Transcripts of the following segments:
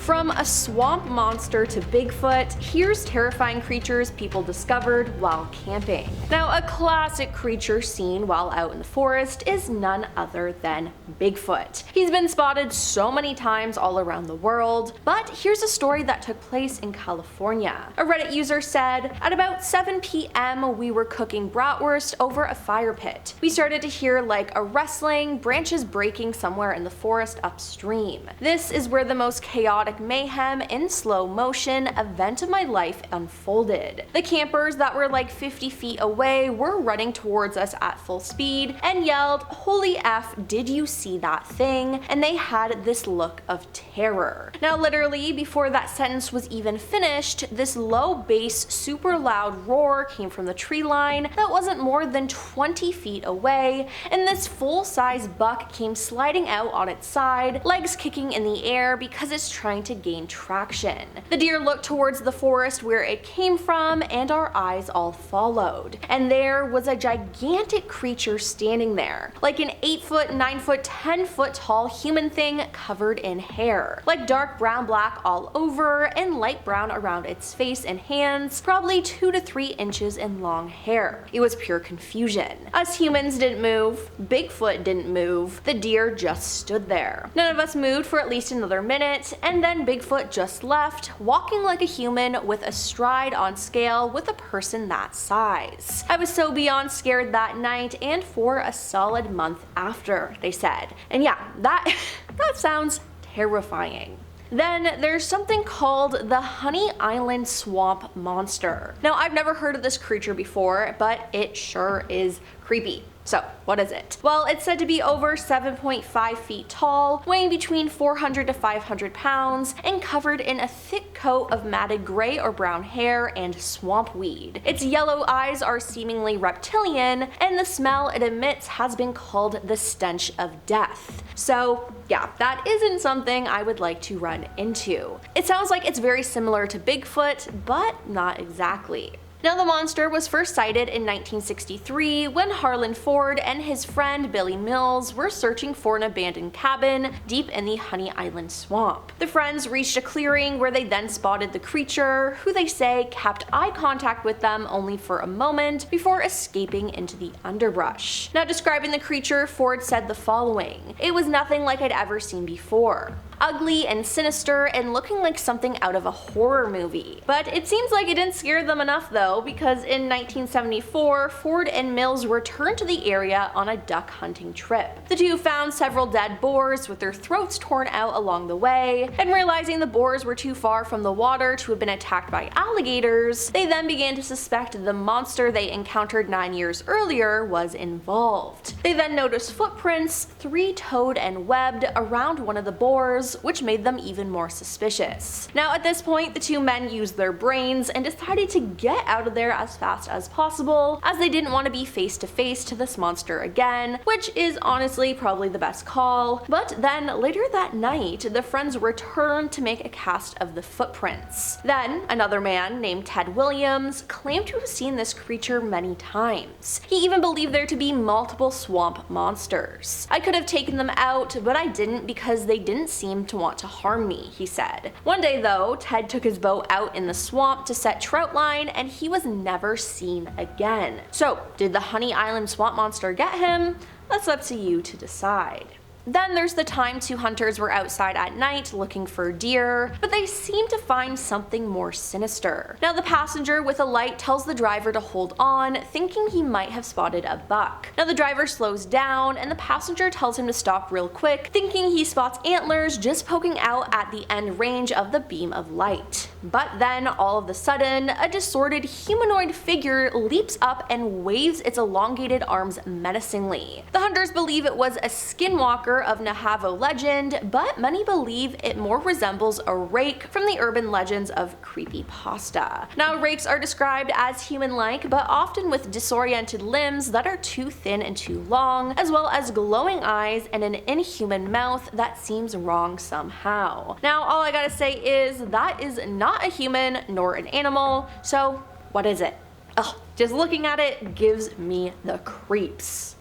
From a swamp monster to Bigfoot, here's terrifying creatures people discovered while camping. Now, a classic creature seen while out in the forest is none other than Bigfoot. He's been spotted so many times all around the world, but here's a story that took place in California. A Reddit user said, "At about 7 p.m. we were cooking bratwurst over a fire pit. We started to hear like a rustling, branches breaking somewhere in the forest upstream. This is where the most chaotic mayhem in slow motion event of my life unfolded. The campers that were like 50 feet away were running towards us at full speed and yelled, 'Holy F, did you see that thing?' And they had this look of terror." Now literally, before that sentence was even finished, this low bass, super loud roar came from the tree line that wasn't more than 20 feet away, and this full-size buck came sliding out on its side, legs kicking in the air because it's trying to gain traction. The deer looked towards the forest where it came from, and our eyes all followed. And there was a gigantic creature standing there, like an 8 foot, 9 foot, 10 foot tall human thing covered in hair, like dark brown black all over and light brown around its face and hands, probably 2 to 3 inches in long hair. It was pure confusion. Us humans didn't move, Bigfoot didn't move, the deer just stood there. None of us moved for at least another minute, and then Bigfoot just left, walking like a human with a stride on scale with a person that size. I was so beyond scared that night and for a solid month after, they said. And yeah, that sounds terrifying. Then there's something called the Honey Island Swamp Monster. Now, I've never heard of this creature before, but it sure is creepy. So, what is it? Well, it's said to be over 7.5 feet tall, weighing between 400 to 500 pounds, and covered in a thick coat of matted gray or brown hair and swamp weed. Its yellow eyes are seemingly reptilian, and the smell it emits has been called the stench of death. So, yeah, that isn't something I would like to run into. It sounds like it's very similar to Bigfoot, but not exactly. Now, the monster was first sighted in 1963 when Harlan Ford and his friend Billy Mills were searching for an abandoned cabin deep in the Honey Island swamp. The friends reached a clearing where they then spotted the creature, who they say kept eye contact with them only for a moment before escaping into the underbrush. Now, describing the creature, Ford said the following: "It was nothing like I'd ever seen before. Ugly and sinister and looking like something out of a horror movie." But it seems like it didn't scare them enough though, because in 1974, Ford and Mills returned to the area on a duck hunting trip. The two found several dead boars with their throats torn out along the way, and realizing the boars were too far from the water to have been attacked by alligators, they then began to suspect the monster they encountered 9 years earlier was involved. They then noticed footprints, 3-toed and webbed, around one of the boars, which made them even more suspicious. Now, at this point, the two men used their brains and decided to get out of there as fast as possible, as they didn't want to be face to face to this monster again, which is honestly probably the best call. But then later that night, the friends returned to make a cast of the footprints. Then another man named Ted Williams claimed to have seen this creature many times. He even believed there to be multiple swamp monsters. "I could have taken them out, but I didn't because they didn't seem to want to harm me," he said. One day though, Ted took his boat out in the swamp to set trout line, and he was never seen again. So, did the Honey Island Swamp Monster get him? That's up to you to decide. Then there's the time two hunters were outside at night looking for deer, but they seem to find something more sinister. Now, the passenger with a light tells the driver to hold on, thinking he might have spotted a buck. Now, the driver slows down, and the passenger tells him to stop real quick, thinking he spots antlers just poking out at the end range of the beam of light. But then, all of a sudden, a distorted humanoid figure leaps up and waves its elongated arms menacingly. The hunters believe it was a Skinwalker of Navajo legend, but many believe it more resembles a rake from the urban legends of creepypasta. Now, rakes are described as human-like, but often with disoriented limbs that are too thin and too long, as well as glowing eyes and an inhuman mouth that seems wrong somehow. Now, all I gotta say is that is not a human nor an animal, so what is it? Ugh, just looking at it gives me the creeps.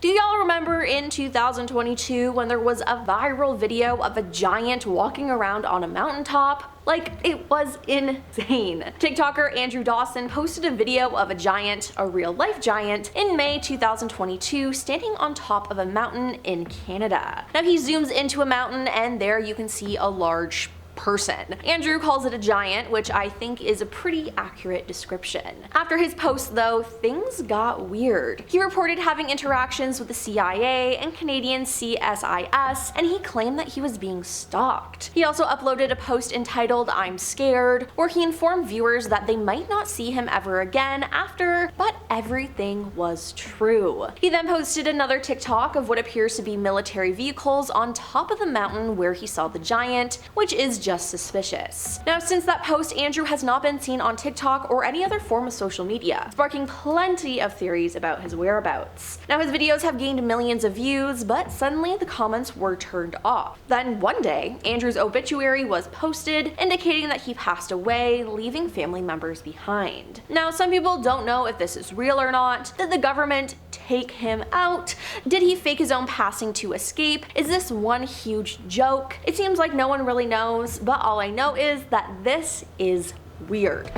Do y'all remember in 2022 when there was a viral video of a giant walking around on a mountaintop? Like, it was insane. TikToker Andrew Dawson posted a video of a giant, a real-life giant, in May 2022 standing on top of a mountain in Canada. Now he zooms into a mountain and there you can see a large person. Andrew calls it a giant, which I think is a pretty accurate description. After his post though, things got weird. He reported having interactions with the CIA and Canadian CSIS, and he claimed that he was being stalked. He also uploaded a post entitled "I'm scared," where he informed viewers that they might not see him ever again after, but everything was true. He then posted another TikTok of what appears to be military vehicles on top of the mountain where he saw the giant, which is just suspicious. Now, since that post, Andrew has not been seen on TikTok or any other form of social media, sparking plenty of theories about his whereabouts. Now, his videos have gained millions of views, but suddenly the comments were turned off. Then one day, Andrew's obituary was posted, indicating that he passed away, leaving family members behind. Now, some people don't know if this is real or not. Did the government take him out? Did he fake his own passing to escape? Is this one huge joke? It seems like no one really knows, but all I know is that this is weird.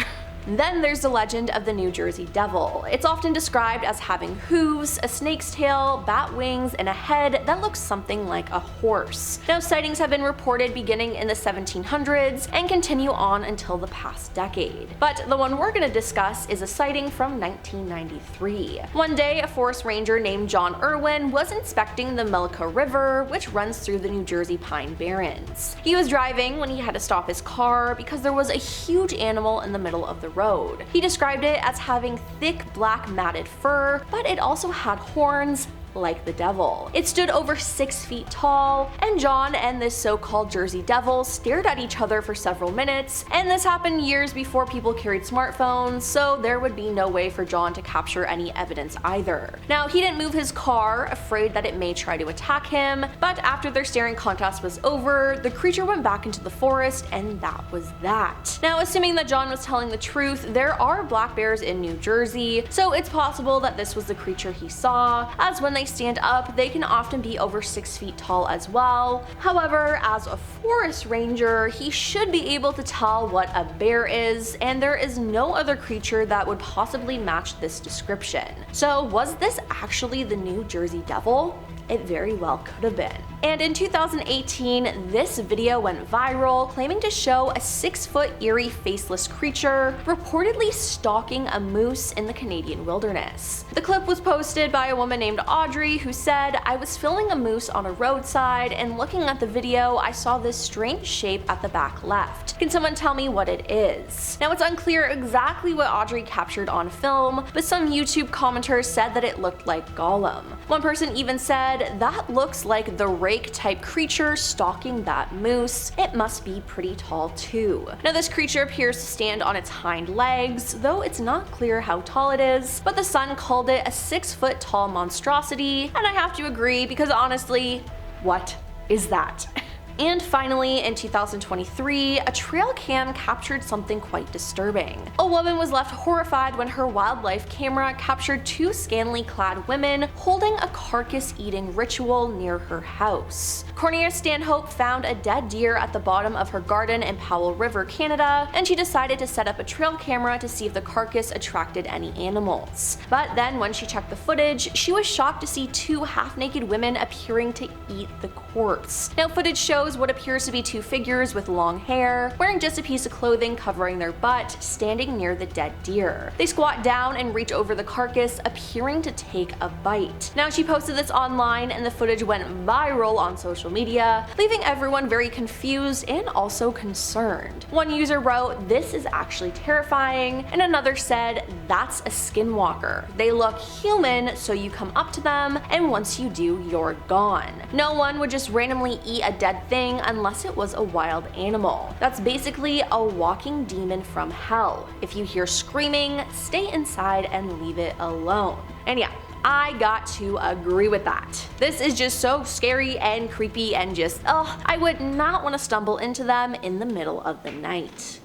Then there's the legend of the New Jersey Devil. It's often described as having hooves, a snake's tail, bat wings, and a head that looks something like a horse. Now, sightings have been reported beginning in the 1700s and continue on until the past decade. But the one we're gonna discuss is a sighting from 1993. One day, a forest ranger named John Irwin was inspecting the Milica River, which runs through the New Jersey Pine Barrens. He was driving when he had to stop his car because there was a huge animal in the middle of the road. He described it as having thick black matted fur, but it also had horns like the devil. It stood over 6 feet tall, and John and this so-called Jersey Devil stared at each other for several minutes, and this happened years before people carried smartphones, so there would be no way for John to capture any evidence either. Now, he didn't move his car, afraid that it may try to attack him, but after their staring contest was over, the creature went back into the forest, and that was that. Now, assuming that John was telling the truth, there are black bears in New Jersey, so it's possible that this was the creature he saw, as when they stand up, they can often be over 6 feet tall as well. However, as a forest ranger, he should be able to tell what a bear is, and there is no other creature that would possibly match this description. So was this actually the New Jersey Devil? It very well could have been. And in 2018, this video went viral, claiming to show a 6-foot eerie faceless creature reportedly stalking a moose in the Canadian wilderness. The clip was posted by a woman named Audrey, who said, "I was filming a moose on a roadside, and looking at the video, I saw this strange shape at the back left. Can someone tell me what it is?" Now, it's unclear exactly what Audrey captured on film, but some YouTube commenters said that it looked like Gollum. One person even said, "That looks like the rake type creature stalking that moose. It must be pretty tall too." Now, this creature appears to stand on its hind legs, though it's not clear how tall it is, but the Sun called it a 6-foot tall monstrosity, and I have to agree because honestly, what is that? And finally, in 2023, a trail cam captured something quite disturbing. A woman was left horrified when her wildlife camera captured 2 scantily clad women holding a carcass-eating ritual near her house. Cornelia Stanhope found a dead deer at the bottom of her garden in Powell River, Canada, and she decided to set up a trail camera to see if the carcass attracted any animals. But then when she checked the footage, she was shocked to see 2 half-naked women appearing to eat the corpse. Now, footage shows what appears to be 2 figures with long hair, wearing just a piece of clothing covering their butt, standing near the dead deer. They squat down and reach over the carcass, appearing to take a bite. Now, she posted this online, and the footage went viral on social media, leaving everyone very confused and also concerned. One user wrote, "This is actually terrifying," and another said, "That's a skinwalker. They look human, so you come up to them, and once you do, you're gone. No one would just randomly eat a dead thing unless it was a wild animal. That's basically a walking demon from hell. If you hear screaming, stay inside and leave it alone." And yeah, I got to agree with that. This is just so scary and creepy and just, I would not want to stumble into them in the middle of the night.